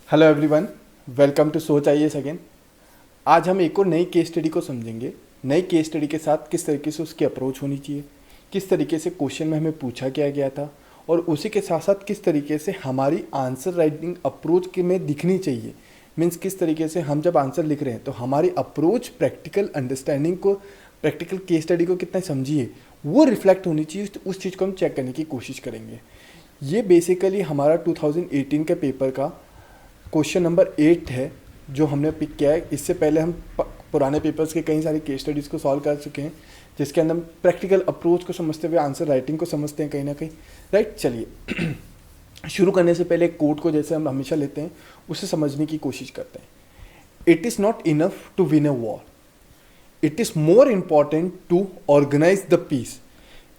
Hello everyone, welcome to सोच IAS again. आज हम एक और नई केस स्टडी को समझेंगे। नई केस स्टडी के साथ किस तरीके से उसकी अप्रोच होनी चाहिए, किस तरीके से क्वेश्चन में हमें पूछा क्या गया था, और उसी के साथ साथ किस तरीके से हमारी आंसर राइटिंग अप्रोच के में दिखनी चाहिए। मीन्स किस तरीके से हम जब आंसर लिख रहे हैं तो हमारी अप्रोच प्रैक्टिकल अंडरस्टैंडिंग को, प्रैक्टिकल केस स्टडी को कितना समझिए वो रिफ्लेक्ट होनी चाहिए। तो उस चीज़ को हम चेक करने की कोशिश करेंगे। ये बेसिकली हमारा 2018 के पेपर का क्वेश्चन नंबर 8 है जो हमने पिक किया है। इससे पहले हम पुराने पेपर्स के कई सारी केस स्टडीज़ को सॉल्व कर चुके हैं, जिसके अंदर हम प्रैक्टिकल अप्रोच को समझते हुए आंसर राइटिंग को समझते हैं कहीं ना कहीं। राइट, चलिए शुरू करने से पहले एक कोट को जैसे हम हमेशा लेते हैं उसे समझने की कोशिश करते हैं। It is not enough to win a war, it is more important to organise the peace.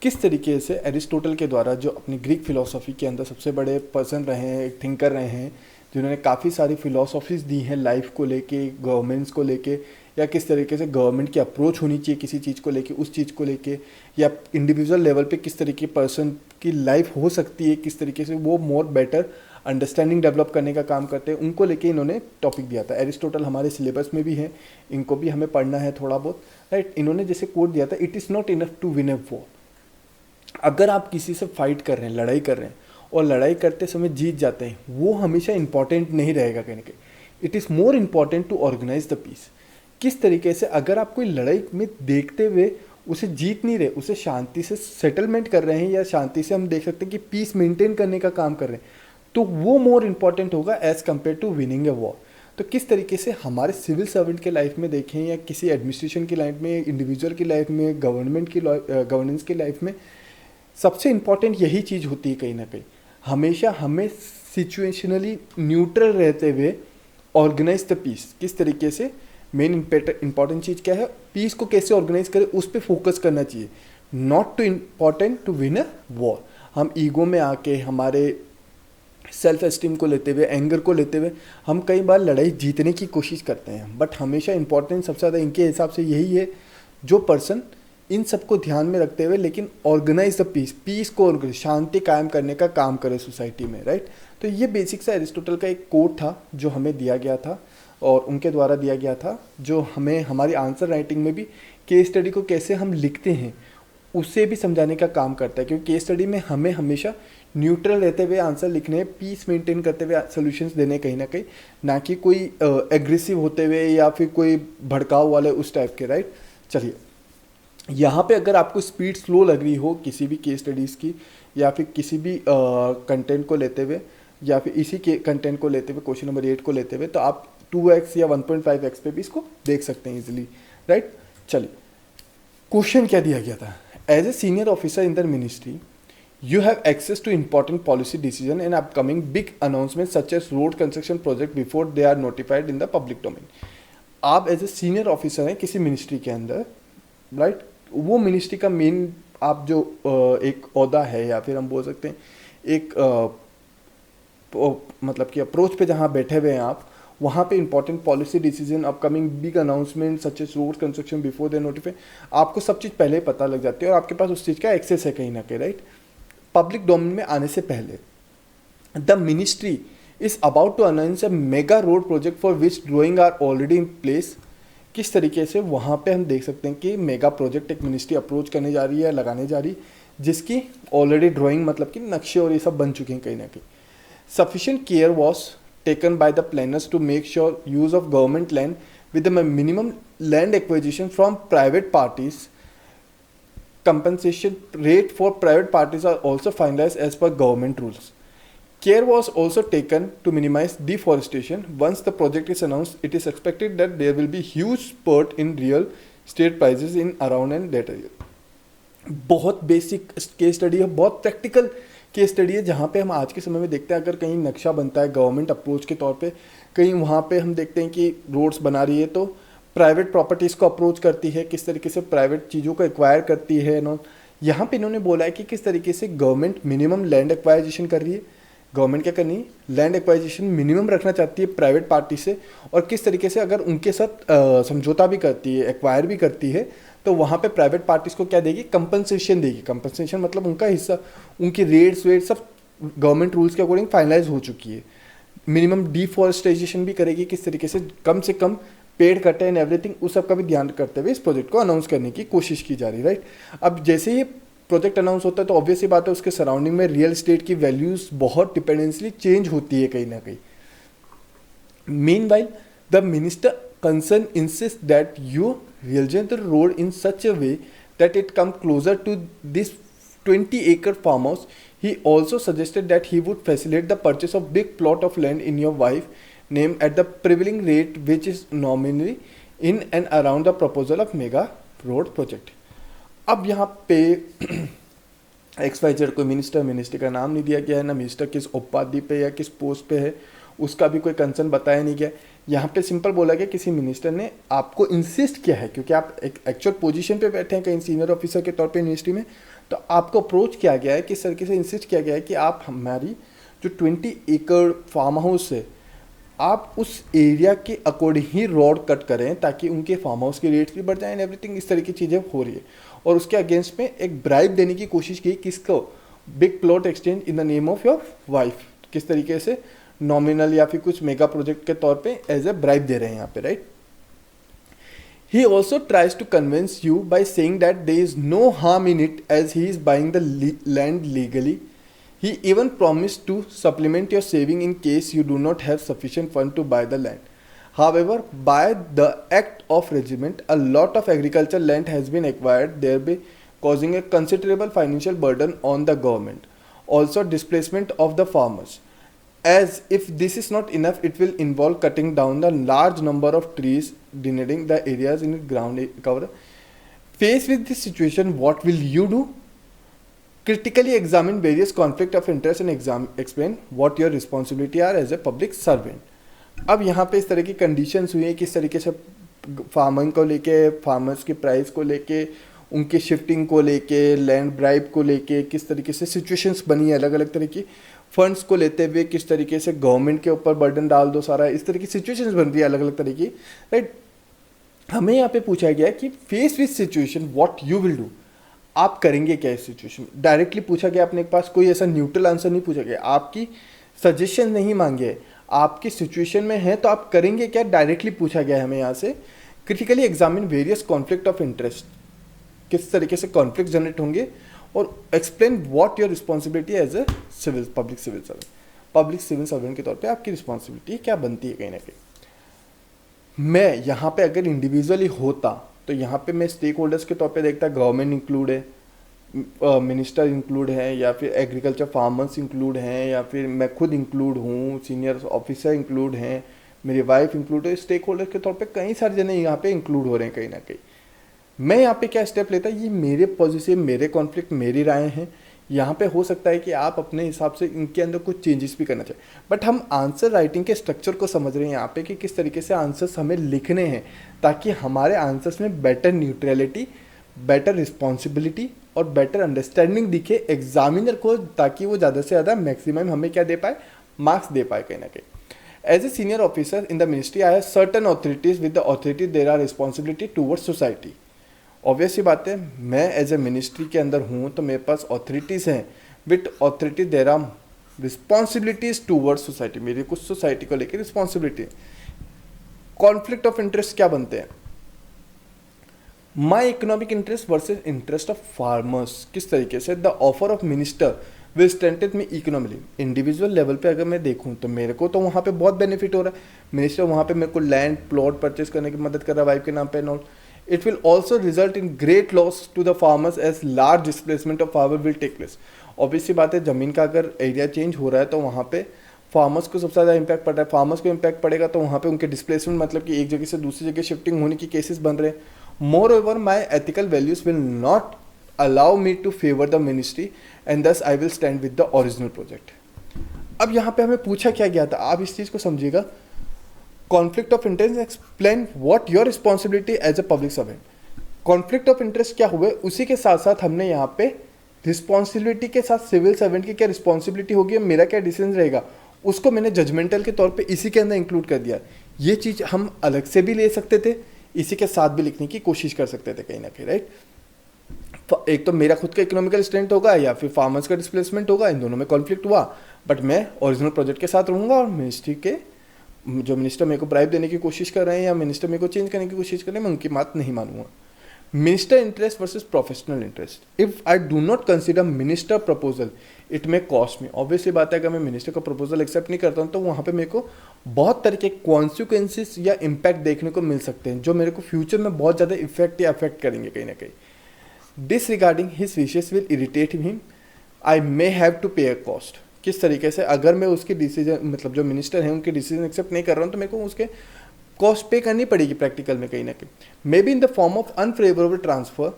किस तरीके से एरिस्टोटल के द्वारा, जो अपनी ग्रीक फिलोसॉफी के अंदर सबसे बड़े पर्सन रहे हैं, एक थिंकर रहे हैं, जिन्होंने काफ़ी सारी फिलोसॉफीज़ दी हैं लाइफ को लेके, गवर्नमेंट्स को लेके, या किस तरीके से गवर्नमेंट की अप्रोच होनी चाहिए किसी चीज़ को लेके, उस चीज़ को लेके, या इंडिविजुअल लेवल पे किस तरीके पर्सन की लाइफ हो सकती है, किस तरीके से वो मोर बेटर अंडरस्टैंडिंग डेवलप करने का काम करते हैं, उनको लेके इन्होंने टॉपिक दिया था। एरिस्टोटल हमारे सिलेबस में भी है, इनको भी हमें पढ़ना है थोड़ा बहुत। राइट, इन्होंने जैसे कोट दिया था, it is not enough to win a war. अगर आप किसी से फाइट कर रहे हैं, लड़ाई कर रहे हैं, और लड़ाई करते समय जीत जाते हैं, वो हमेशा इंपॉर्टेंट नहीं रहेगा कहीं ना कहीं। It is more important to organise the peace. किस तरीके से अगर आप कोई लड़ाई में देखते हुए उसे जीत नहीं रहे, उसे शांति से सेटलमेंट कर रहे हैं, या शांति से हम देख सकते हैं कि पीस मेंटेन करने का काम कर रहे हैं, तो वो मोर इम्पॉर्टेंट होगा as compare to winning a war. तो किस तरीके से हमारे सिविल सर्वेंट के लाइफ में देखें, या किसी एडमिनिस्ट्रेशन की लाइफ में, इंडिविजुअल की लाइफ में, गवर्नमेंट की गवर्नेंस की लाइफ में, सबसे इम्पॉर्टेंट यही चीज़ होती है कहीं ना कहीं। हमेशा हमें सिचुएशनली न्यूट्रल रहते हुए ऑर्गेनाइज द पीस। किस तरीके से मेन इंपॉर्टेंट चीज़ क्या है, पीस को कैसे ऑर्गेनाइज करें उस पर फोकस करना चाहिए, not too important to win a war. हम ईगो में आके, हमारे सेल्फ एस्टीम को लेते हुए, एंगर को लेते हुए हम कई बार लड़ाई जीतने की कोशिश करते हैं, बट हमेशा इंपॉर्टेंट सबसे ज़्यादा इनके हिसाब से यही है, जो पर्सन इन सबको ध्यान में रखते हुए लेकिन ऑर्गेनाइज द पीस, पीस को शांति कायम करने का काम करे सोसाइटी में। राइट, तो ये बेसिक सा एरिस्टोटल का एक कोट था जो हमें दिया गया था और उनके द्वारा दिया गया था, जो हमें हमारी आंसर राइटिंग में भी केस स्टडी को कैसे हम लिखते हैं उसे भी समझाने का काम करता है। क्योंकि केस स्टडी में हमें हमेशा न्यूट्रल रहते हुए आंसर लिखने, पीस मेंटेन करते हुए सोल्यूशंस देने कहीं ना कहीं, ना कि कोई एग्रेसिव होते हुए या फिर कोई भड़काव वाले उस टाइप के। राइट, चलिए यहाँ पे अगर आपको स्पीड स्लो लग रही हो किसी भी केस स्टडीज़ की, या फिर किसी भी कंटेंट को लेते हुए, या फिर इसी के कंटेंट को लेते हुए, क्वेश्चन नंबर 8 को लेते हुए, तो आप 2x या 1.5x पे भी इसको देख सकते हैं इजीली। राइट, चलिए क्वेश्चन क्या दिया गया था। As a senior officer in the ministry, you have access to important policy decision and upcoming big announcements such as road construction project before they are notified in the public domain। आप as a senior officer हैं किसी ministry के अंदर। Right, वो ministry का main आप जो एक ओहदा है, या फिर हम बोल सकते हैं एक मतलब कि अप्रोच पे जहाँ बैठे हुए हैं आप, वहाँ पे important policy decision, upcoming big announcement such as road construction before they notify, आपको सब चीज़ पहले पता लग जाती है और आपके पास उस चीज़ का एक्सेस है कहीं ना कहीं। राइट, पब्लिक डोमेन में आने से पहले the ministry is about to announce a mega road project for which drawing are already in place. किस तरीके से वहाँ पे हम देख सकते हैं कि मेगा प्रोजेक्ट एक मिनिस्ट्री अप्रोच करने जा रही है, लगाने जा रही, जिसकी ऑलरेडी ड्राइंग मतलब कि नक्शे और ये सब बन चुके हैं कहीं ना कहीं। Sufficient care was taken by the planners to make sure use of government land with the minimum land acquisition from private parties. Compensation rate for private parties are also finalized as per government rules. Care was also taken to minimize deforestation. Once the project is announced, it is expected that there will be huge spurt in real estate prices in around and that area. बहुत basic case study है, बहुत practical case study है, जहाँ पे हम आज के समय में देखते हैं अगर कहीं नक्शा बनता है गवर्नमेंट अप्रोच के तौर पे, कहीं वहाँ पे हम देखते हैं कि रोड्स बना रही है तो प्राइवेट प्रॉपर्टीज़ को अप्रोच करती है, किस तरीके से प्राइवेट चीज़ों को एक्वायर करती है। नो, यहाँ पे इन्होंने बोला है कि किस तरीके से गवर्नमेंट मिनिमम लैंड एक्वायजेशन कर रही है। गवर्नमेंट क्या करनी है, लैंड एक्वायजेशन मिनिमम रखना चाहती है प्राइवेट पार्टी से, और किस तरीके से अगर उनके साथ समझौता भी करती है, एक्वायर भी करती है, तो वहाँ पे प्राइवेट पार्टीज़ को क्या देगी, कंपनसेशन देगी। कंपनसेशन मतलब उनका हिस्सा, उनकी रेट्स वेट सब गवर्नमेंट रूल्स के अकॉर्डिंग फाइनलाइज हो चुकी है। मिनिमम डिफॉरेस्टेशन भी करेगी, किस तरीके से कम पेड़ कटे एंड एवरीथिंग, उस सब का भी ध्यान करते हुए इस प्रोजेक्ट को अनाउंस करने की कोशिश की जा रही है, राइट। अब जैसे ही प्रोजेक्ट अनाउंस होता है तो ऑब्वियस ही बात है उसके सराउंडिंग में रियल एस्टेट की वैल्यूज बहुत डिपेंडेंसली चेंज होती है कहीं ना कहीं। Meanwhile, the minister concerned insists that you rearrange the road in such a way that it come closer to this 20-acre farmhouse. He also suggested that he would facilitate the purchase of big plot of land in your wife name at the prevailing rate, which is nominally in and around the proposal of mega road project. अब यहाँ पे XYZ कोई minister का नाम नहीं दिया गया है, ना मिनिस्टर किस उपाधि पे या किस पोस्ट पे है उसका भी कोई कंसर्न बताया नहीं गया। यहाँ पे सिंपल बोला गया किसी मिनिस्टर ने आपको इंसिस्ट किया है, क्योंकि आप एक एक्चुअल पोजीशन पे बैठे हैं कहीं सीनियर ऑफिसर के तौर पे मिनिस्ट्री में, तो आपको अप्रोच किया गया है, किस तरीके से इंसिस्ट किया गया है कि आप हमारी जो 20 एकड़ फार्म हाउस है आप उस एरिया के अकॉर्डिंग ही रोड कट करें ताकि उनके फार्म हाउस के रेट्स भी बढ़ जाएं, एवरीथिंग इस तरह की चीज़ें हो रही है। और उसके अगेंस्ट में एक ब्राइब देने की कोशिश की, किसको, big plot exchange in the name of your wife, किस तरीके से नॉमिनल या फिर कुछ मेगा प्रोजेक्ट के तौर पे एज ए ब्राइब दे रहे हैं यहाँ पे, right. He also tries to convince you by saying that there is no harm in it as he is buying the land legally. He even promised to supplement your saving in case you do not have sufficient fund to buy the land. However, by the act of regiment, a lot of agricultural land has been acquired, thereby causing a considerable financial burden on the government. Also, displacement of the farmers. As if this is not enough, it will involve cutting down the large number of trees, denuding the areas in ground cover. Faced with this situation, what will you do? Critically examine various conflict of interest and explain what your responsibility are as a public servant. अब यहाँ पे इस तरह की conditions हुई हैं, किस तरीके से फार्मिंग को लेके, फार्मर्स के प्राइस को लेके, उनके शिफ्टिंग को लेके, लैंड ब्राइब को लेके, किस तरीके से सिचुएशंस बनी है अलग अलग तरह की, फंड्स को लेते हुए किस तरीके से गवर्नमेंट के ऊपर बर्डन डाल दो सारा, इस तरह की सिचुएशंस बन रही है अलग अलग तरह की, राइट। हमें यहाँ पे पूछा गया कि face with situation what you will do, आप करेंगे क्या इस सिचुएशन में। डायरेक्टली पूछा गया, अपने पास कोई ऐसा न्यूट्रल आंसर नहीं पूछा गया, आपकी सजेशन नहीं मांगे, आपकी सिचुएशन में है तो आप करेंगे क्या, डायरेक्टली पूछा गया है हमें यहाँ से। Critically examine various conflict of interest, किस तरीके से कॉन्फ्लिक्ट जनरेट होंगे, और explain what your responsibility as a public civil servant के तौर पे आपकी रिस्पॉन्सिबिलिटी क्या बनती है कहीं ना कहीं। मैं यहाँ पे अगर इंडिविजुअली होता तो यहाँ पे मैं स्टेक होल्डर्स के तौर पे देखता, गवर्नमेंट इंक्लूड है, मिनिस्टर इंक्लूड है, या फिर एग्रीकल्चर फार्मर्स इंक्लूड हैं, या फिर मैं खुद इंक्लूड हूँ, सीनियर ऑफिसर इंक्लूड हैं, मेरी वाइफ इंक्लूड है, स्टेक होल्डर्स के तौर पे कई सारे जने यहाँ पे इंक्लूड हो रहे हैं कहीं ना कहीं। मैं यहाँ पे क्या स्टेप लेता, ये मेरे पॉजिटिव, मेरे कॉन्फ्लिक्ट, मेरी राय हैं, यहाँ पे हो सकता है कि आप अपने हिसाब से इनके अंदर कुछ चेंजेस भी करना चाहिए, बट हम आंसर राइटिंग के स्ट्रक्चर को समझ रहे हैं यहाँ पे कि किस तरीके से आंसर्स हमें लिखने हैं ताकि हमारे आंसर्स में बेटर न्यूट्रलिटी, बेटर रिस्पॉन्सिबिलिटी और बेटर अंडरस्टैंडिंग दिखे एग्जामिनर को, ताकि वो ज़्यादा से ज़्यादा मैक्सिमम हमें क्या दे पाए, मार्क्स दे पाए कहीं ना कहीं। As a senior officer in the ministry I have certain authorities, with the authority there are responsibility towards society. Obvious ही बात है, मैं एज ए मिनिस्ट्री के अंदर हूँ तो मेरे पास ऑथोरिटीज़ हैं, with authority there are responsibilities towards society, मेरी कुछ सोसाइटी को लेकर रिस्पॉन्सिबिलिटी है। कॉन्फ्लिक्ट ऑफ इंटरेस्ट क्या बनते हैं, my economic interest versus interest of farmers, किस तरीके से the offer of minister will strengthen me economically. Individual level पे अगर मैं देखूँ तो मेरे को तो वहाँ पे बहुत बेनिफिट हो रहा है, मिनिस्टर वहाँ पे मेरे को लैंड प्लॉट परचेज करने की मदद कर रहा है वाइफ के नाम पे not. It will also result in great loss to the farmers as large displacement of farmer will take place. Obviously बात है, ज़मीन का अगर एरिया चेंज हो रहा है तो वहाँ पे फार्मर्स को सबसे ज़्यादा इम्पैक्ट पड़ रहा है, फार्मर्स को इम्पैक्ट पड़ेगा तो वहाँ पे उनके डिस्प्लेसमेंट, मतलब कि एक जगह से दूसरी जगह शिफ्टिंग होने की केसेस बन रहे हैं। Moreover my ethical values will not allow me to favour the ministry and thus I will stand with the original project. अब यहाँ पे हमें पूछा क्या गया था, आप इस चीज़ को समझिएगा। Conflict of interest, explain what your responsibility as a public servant. Conflict of interest क्या हुए, उसी के साथ साथ हमने यहाँ पे रिस्पॉन्सिबिलिटी के साथ सिविल सर्वेंट की क्या रिस्पॉन्सिबिलिटी होगी, मेरा क्या डिसीजन रहेगा, उसको मैंने जजमेंटल के तौर पे इसी के अंदर इंक्लूड कर दिया। ये चीज़ हम अलग से भी ले सकते थे, इसी के साथ भी लिखने की कोशिश कर सकते थे कहीं ना कहीं, राइट। एक तो मेरा खुद का इकोनॉमिकल स्ट्रेंथ होगा या फिर फार्मर्स का डिस्प्लेसमेंट होगा, इन दोनों में कॉन्फ्लिक्ट हुआ, बट मैं ओरिजिनल प्रोजेक्ट के साथ रहूँगा और मिनिस्ट्री के जो मिनिस्टर मेरे को ब्राइब देने की कोशिश कर रहे हैं या मिनिस्टर मेरे को चेंज करने की कोशिश कर रहे हैं, मैं उनकी बात नहीं मानूंगा। Minister interest versus professional interest. If I do not consider minister proposal it may cost me. Obviously बात है, अगर मैं मिनिस्टर का प्रपोजल एक्सेप्ट नहीं करता हूँ तो वहाँ पे मेरे को बहुत तरह के कॉन्सिक्वेंसेस या इम्पैक्ट देखने को मिल सकते हैं जो मेरे को फ्यूचर में बहुत ज़्यादा इफेक्ट या अफेक्ट करेंगे कहीं ना कहीं। Disregarding his wishes will irritate him, I may have to pay a cost. किस तरीके से, अगर मैं उसके डिसीजन मतलब जो मिनिस्टर हैं उनके डिसीजन एक्सेप्ट नहीं कर रहा हूँ तो मेरे को उसके कॉस्ट पे करनी पड़ेगी प्रैक्टिकल में कहीं ना कहीं। May be in the form of unfavourable transfer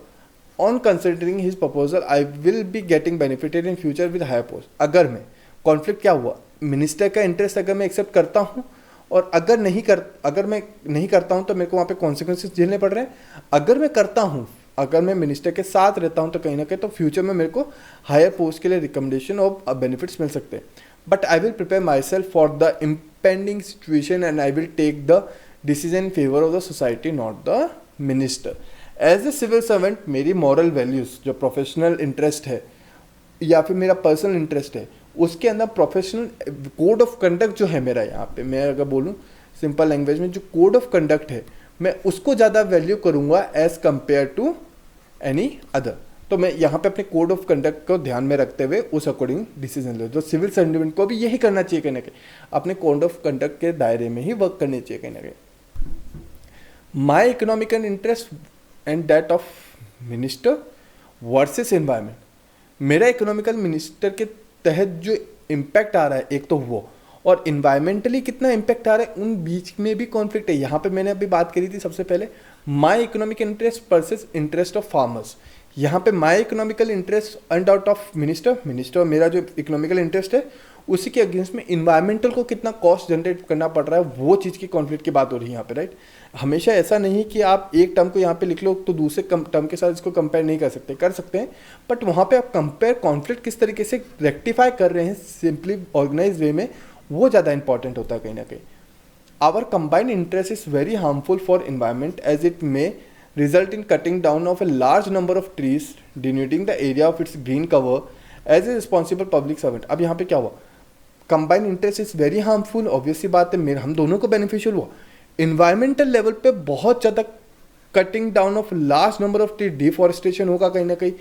on considering his proposal I will be getting benefited in future with higher post. अगर मैं कॉन्फ्लिक्ट क्या हुआ, मिनिस्टर का इंटरेस्ट अगर मैं एक्सेप्ट करता हूँ और अगर मैं नहीं करता हूँ तो मेरे को वहाँ पे कॉन्सिक्वेंसेस झेलने पड़ रहे हैं। अगर मैं करता हूँ, अगर मैं मिनिस्टर के साथ रहता हूँ तो कहीं ना कहीं तो फ्यूचर में मेरे को हायर पोस्ट के लिए रिकमेंडेशन और बेनिफिट्स मिल सकते हैं। But I will prepare my self for the impending situation and I will take the decision in favour of the society not the minister. As a civil servant मेरी moral values जो professional interest है या फिर मेरा personal interest है उसके अंदर professional code of conduct जो है मेरा, यहाँ पे मैं अगर बोलूँ सिंपल लैंग्वेज में, जो कोड ऑफ कंडक्ट है मैं उसको ज़्यादा वैल्यू करूँगा as compare to any other. तो मैं यहाँ पे अपने कोड ऑफ कंडक्ट को ध्यान में रखते हुए उस अकॉर्डिंग डिसीजन ले। जो सिविल सर्वेंट को भी यही करना चाहिए कहीं ना कहीं, अपने कोड ऑफ कंडक्ट के दायरे में ही वर्क करनी चाहिए कहीं ना कहीं। My economical interest and that of minister versus environment. मेरा इकोनॉमिकल मिनिस्टर के तहत जो इम्पैक्ट आ रहा है एक तो वो, और इन्वायरमेंटली कितना इम्पैक्ट आ रहा है उन बीच में भी कॉन्फ्लिक्ट है। यहाँ पे मैंने अभी बात करी थी सबसे पहले my economic interest versus interest of farmers. यहाँ पे my economical interest and out of minister मेरा जो इकोनॉमिकल इंटरेस्ट है उसी के अगेंस्ट में इन्वायरमेंटल को कितना कॉस्ट जनरेट करना पड़ रहा है, वो चीज़ की कॉन्फ्लिक्ट की बात हो रही है यहाँ पे, राइट। हमेशा ऐसा नहीं कि आप एक टर्म को यहाँ पे लिख लो तो दूसरे टर्म के साथ इसको कंपेयर नहीं कर सकते हैं, बट वहाँ पे आप कंपेयर कॉन्फ्लिक्ट किस तरीके से रेक्टिफाई कर रहे हैं सिंपली ऑर्गेनाइज वे में, वो ज़्यादा इंपॉर्टेंट होता है कहीं ना कहीं। Our combined interest is very harmful for environment as it may result in cutting down of a large number of trees, denuding the area of its green cover as a responsible public servant। अब यहाँ पे क्या हुआ, combined interest is very harmful, obviously बात है मेरे हम दोनों को बेनिफिशियल हुआ। इन्वायरमेंटल लेवल पे बहुत ज़्यादा cutting down of large number of tree, deforestation होगा कहीं ना कहीं।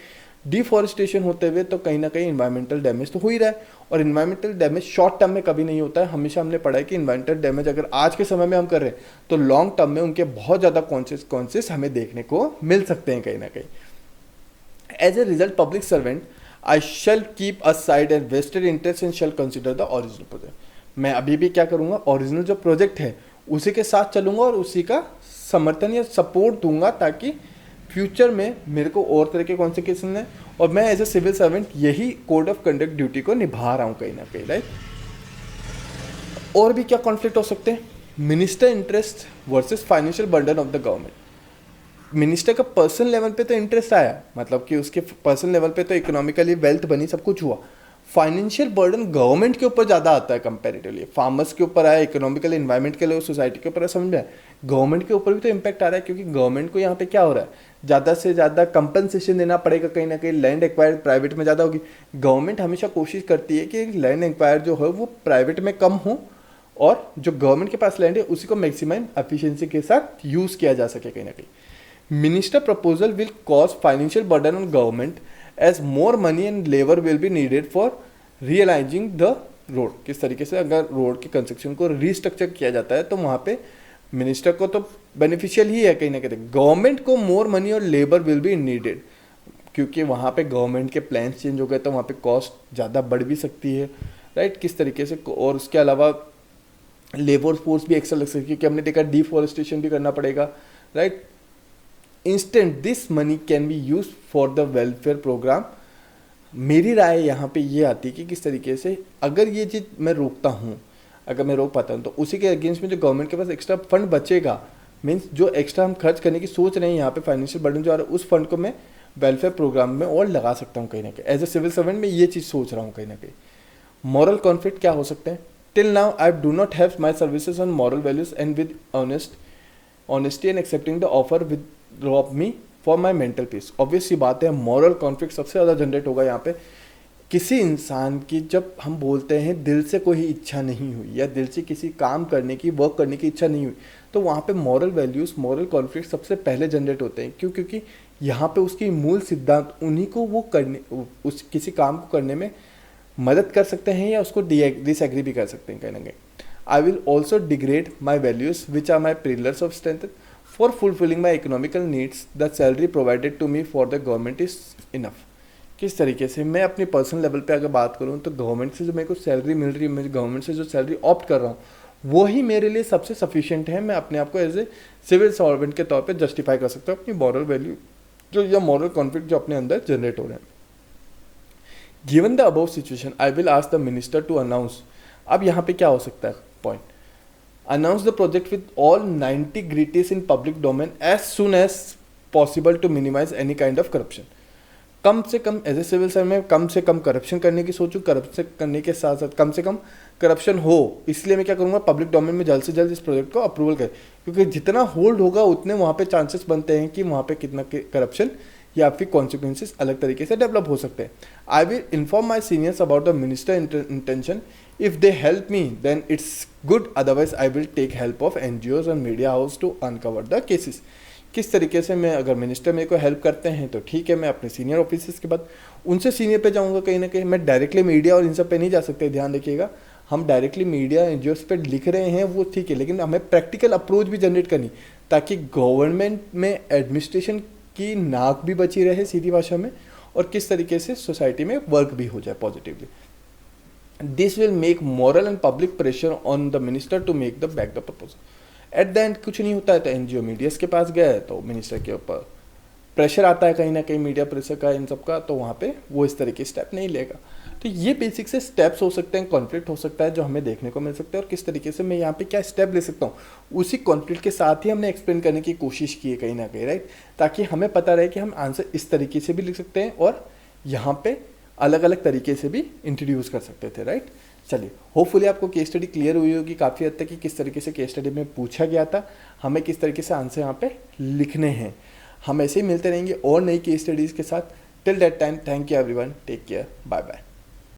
डिफॉरेस्टेशन होते हुए तो कहीं ना कहीं इन्वायरमेंटल डैमेज तो हो ही रहा है, और इन्वायरमेंटल डैमेज शॉर्ट टर्म में कभी नहीं होता है। हमेशा हमने पढ़ा है कि इन्वायरमेंटल डैमेज अगर आज के समय में हम कर रहे हैं तो लॉन्ग टर्म में उनके बहुत ज़्यादा कॉन्सिक्वेंसेस हमें देखने को मिल सकते हैं कहीं ना कहीं। As a result public servant I shall keep aside and vested interest and shall consider the original project. मैं अभी भी क्या करूँगा, ओरिजिनल जो प्रोजेक्ट है उसी के साथ चलूँगा और उसी का समर्थन या सपोर्ट दूंगा ताकि फ्यूचर में मेरे को और तरह के कॉन्सिक्वेंसेस हैं, और मैं एज ए सिविल सर्वेंट यही कोड ऑफ कंडक्ट ड्यूटी को निभा रहा हूँ कहीं ना कहीं, राइट। और भी क्या कॉन्फ्लिक्ट हो सकते हैं, minister interest versus financial burden of the government. Minister का पर्सनल लेवल पे तो इंटरेस्ट आया, मतलब कि उसके पर्सनल लेवल पे तो इकोनॉमिकली वेल्थ बनी, सब कुछ हुआ। फाइनेंशियल बर्डन गवर्नमेंट के ऊपर ज़्यादा आता है कंपैरेटिवली, फार्मर्स के ऊपर आया, इकोनॉमिकल इन्वायरमेंट के लिए सोसाइटी के ऊपर समझ में आया, गवर्नमेंट के ऊपर भी तो इम्पैक्ट आ रहा है, क्योंकि गवर्नमेंट को यहाँ पे क्या हो रहा है, ज़्यादा से ज़्यादा कंपनसेशन देना पड़ेगा कहीं ना कहीं। लैंड एक्वायर प्राइवेट में ज़्यादा होगी, गवर्नमेंट हमेशा कोशिश करती है कि लैंड एक्वायर जो है वो प्राइवेट में कम हो और जो गवर्नमेंट के पास लैंड है उसी को मैक्सिमम एफिशिएंसी के साथ यूज़ किया जा सके कहीं ना कहीं। Minister proposal will cause financial burden on government as more money and labour will be needed for realising the road. किस तरीके से अगर रोड के कंस्ट्रक्शन को रीस्ट्रक्चर किया जाता है तो वहाँ पे मिनिस्टर को तो बेनिफिशियल ही है कहीं ना कहीं, गवर्नमेंट को मोर मनी और लेबर विल बी नीडेड, क्योंकि वहाँ पे गवर्नमेंट के प्लान्स चेंज हो गए तो वहाँ पे कॉस्ट ज़्यादा बढ़ भी सकती है, राइट। किस तरीके से, और उसके अलावा लेबर फोर्स भी एक्स्ट्रा लग सकती है क्योंकि हमने देखा डिफॉरेस्टेशन भी करना पड़ेगा, right. Instant this money can be use for the welfare programme. मेरी राय यहाँ पे ये आती है कि किस तरीके से अगर ये चीज़ मैं रोकता हूँ, अगर मैं रोक पाता हूँ तो उसी के अगेंस्ट में जो गवर्नमेंट के पास एक्स्ट्रा फंड बचेगा, मीन्स जो एक्स्ट्रा हम खर्च करने की सोच रहे हैं यहाँ पे फाइनेंशियल बर्डन जो आ रहा है, उस फंड को मैं वेलफेयर प्रोग्राम में और लगा सकता हूँ कहीं ना कहीं। एज ए सिविल सर्वेंट मैं ये चीज़ सोच रहा हूँ कहीं ना कहीं। मॉरल कॉन्फ्लिक्ट क्या हो सकते हैं, till now I do not have my services on moral values and with honesty and accepting the offer with drop me for my mental peace. Obvious सी बात है, मॉरल कॉन्फ्लिक्ट सबसे ज़्यादा जनरेट होगा यहाँ पे। किसी इंसान की जब हम बोलते हैं दिल से कोई इच्छा नहीं हुई या दिल से किसी काम करने की वर्क करने की इच्छा नहीं हुई, तो वहाँ पे मॉरल वैल्यूज़ मॉरल कॉन्फ्लिक्ट सबसे पहले जनरेट होते हैं। क्यों? क्योंकि यहाँ पे उसकी मूल सिद्धांत उन्हीं को वो करने उस किसी काम को करने में मदद कर सकते हैं या उसको डिसएग्री भी कर सकते हैं कहीं ना कहीं। I will also degrade my values which are my pillars of strength for fulfilling my economical needs. The salary provided to me for the government is enough. किस तरीके से मैं अपनी पर्सनल लेवल पे अगर बात करूँ तो गवर्नमेंट से जो मेरे को सैलरी मिल रही है, मैं गवर्नमेंट से जो सैलरी ऑप्ट कर रहा हूँ वही मेरे लिए सबसे सफिशिएंट है। मैं अपने आप को एज ए सिविल सर्वेंट के तौर पे जस्टिफाई कर सकता हूँ अपनी मॉरल वैल्यू जो या मॉरल कॉन्फ्लिक्ट जो अपने अंदर जनरेट हो रहे हैं। Given the above situation I will ask the minister to announce. अब यहाँ पे क्या हो सकता है point, announce the project with all 90 gritties in public domain as soon as possible to minimize any kind of corruption. कम से कम एज ए सिविल सर्वेंट में कम से कम करप्शन करने की सोचूं, करप्शन करने के साथ साथ कम से कम करप्शन हो, इसलिए मैं क्या करूँगा पब्लिक डोमेन में जल्द से जल्द इस प्रोजेक्ट को अप्रूवल करें। क्योंकि जितना होल्ड होगा उतने वहाँ पे चांसेस बनते हैं कि वहाँ पे कितना करप्शन या फिर कॉन्सिक्वेंसेस अलग तरीके से डेवलप हो सकते हैं। I will inform my seniors about the minister intention. If they help me then it's good, otherwise I will take help of NGOs and media house to uncover the cases. किस तरीके से मैं अगर minister मेरे को help करते हैं तो ठीक है, मैं अपने सीनियर ऑफिसर्स के बाद उनसे सीनियर पे जाऊंगा कहीं ना कहीं। मैं डायरेक्टली मीडिया और इन सब पे नहीं जा सकते, ध्यान रखिएगा। हम डायरेक्टली मीडिया NGOs पे लिख रहे हैं वो ठीक है, लेकिन हमें प्रैक्टिकल अप्रोच भी जनरेट करनी ताकि गवर्नमेंट में एडमिनिस्ट्रेशन की नाक भी बची रहे सीधी भाषा में, और किस तरीके से सोसाइटी में वर्क भी हो जाए positively. This will make moral and public pressure on the minister to make the back the proposal. At the end कुछ नहीं होता है तो NGO मीडियाज के पास गए तो मिनिस्टर के ऊपर प्रेशर आता है कहीं ना कहीं मीडिया प्रेशर का इन सब का, तो वहाँ पे वो इस तरह के स्टेप नहीं लेगा। तो ये बेसिक से स्टेप्स हो सकते हैं, कॉन्फ्लिक्ट हो सकता है जो हमें देखने को मिल सकता है, और किस तरीके से मैं यहाँ पे क्या स्टेप ले सकता हूँ उसी कॉन्फ्लिक्ट के साथ ही हमने एक्सप्लेन करने की कोशिश की है कहीं ना कहीं, राइट। ताकि हमें पता रहे कि हम आंसर इस तरीके से भी लिख सकते हैं और यहाँ पे अलग अलग तरीके से भी इंट्रोड्यूस कर सकते थे, राइट। चलिए, होपफुली आपको केस स्टडी क्लियर हुई होगी काफ़ी हद तक कि किस तरीके से केस स्टडी में पूछा गया था, हमें किस तरीके से आंसर यहाँ पे लिखने हैं। हम ऐसे ही मिलते रहेंगे और नई केस स्टडीज़ के साथ। Till that time, thank you everyone, take care, bye bye.